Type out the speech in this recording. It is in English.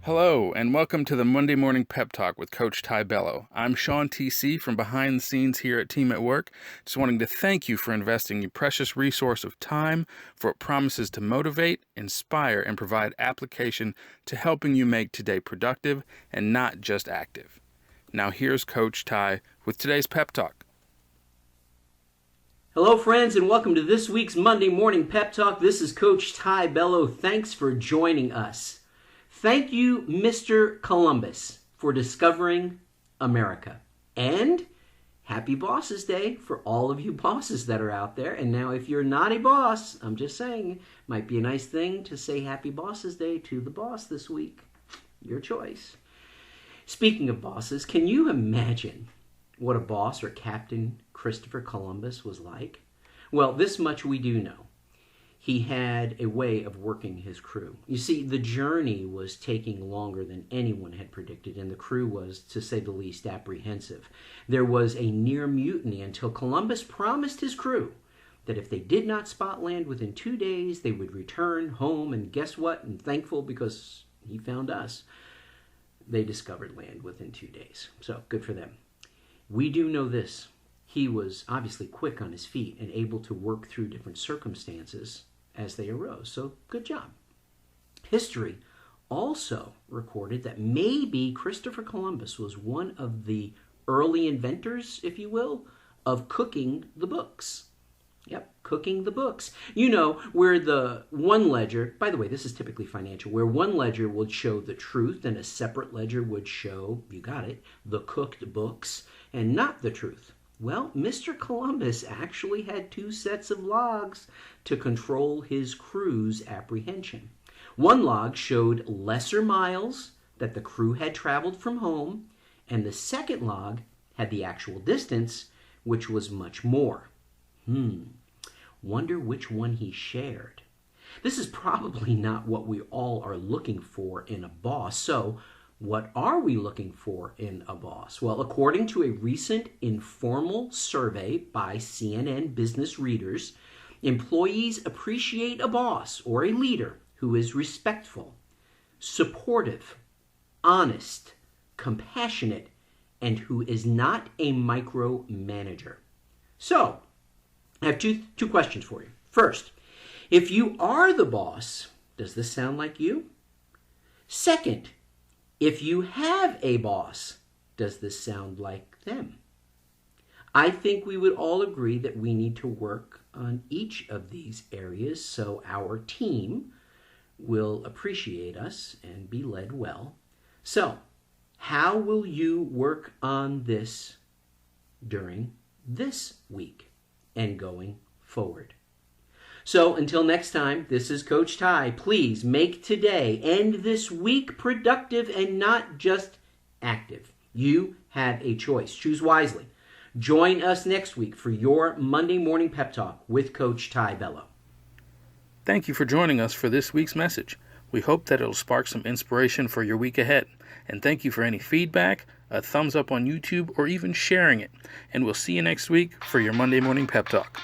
Hello, and welcome to the Monday Morning Pep Talk with Coach Ty Bello. I'm Sean TC from behind the scenes here at Team at Work. Just wanting to thank you for investing your precious resource of time, for it promises to motivate, inspire, and provide application to helping you make today productive and not just active. Now here's Coach Ty with today's Pep Talk. Hello friends, and welcome to this week's Monday Morning Pep Talk. This is Coach Ty Bello. Thanks for joining us. Thank you, Mr. Columbus, for discovering America. And happy Bosses Day for all of you bosses that are out there. And now if you're not a boss, I'm just saying, it might be a nice thing to say happy Bosses Day to the boss this week. Your choice. Speaking of bosses, can you imagine what a boss or Captain Christopher Columbus was like? Well, this much we do know. He had a way of working his crew. You see, the journey was taking longer than anyone had predicted, and the crew was, to say the least, apprehensive. There was a near mutiny until Columbus promised his crew that if they did not spot land within 2 days, they would return home, and guess what? And thankful because he found us, they discovered land within 2 days. So, good for them. We do know this. He was obviously quick on his feet and able to work through different circumstances as they arose. So, good job. History also recorded that maybe Christopher Columbus was one of the early inventors, if you will, of cooking the books. Yep, cooking the books. You know, where the one ledger, by the way, this is typically financial, where one ledger would show the truth and a separate ledger would show, you got it, the cooked books and not the truth. Well, Mr. Columbus actually had 2 sets of logs to control his crew's apprehension. One log showed lesser miles that the crew had traveled from home, and the second log had the actual distance, which was much more. Wonder which one he shared. This is probably not what we all are looking for in a boss, so what are we looking for in a boss? Well, according to a recent informal survey by CNN Business Readers, employees appreciate a boss or a leader who is respectful, supportive, honest, compassionate, and who is not a micromanager. So, I have two questions for you. First, if you are the boss, does this sound like you? Second, if you have a boss, does this sound like them? I think we would all agree that we need to work on each of these areas so our team will appreciate us and be led well. So, how will you work on this during this week and going forward? So until next time, this is Coach Ty. Please make today and this week productive and not just active. You have a choice. Choose wisely. Join us next week for your Monday Morning Pep Talk with Coach Ty Bello. Thank you for joining us for this week's message. We hope that it'll spark some inspiration for your week ahead. And thank you for any feedback, a thumbs up on YouTube, or even sharing it. And we'll see you next week for your Monday Morning Pep Talk.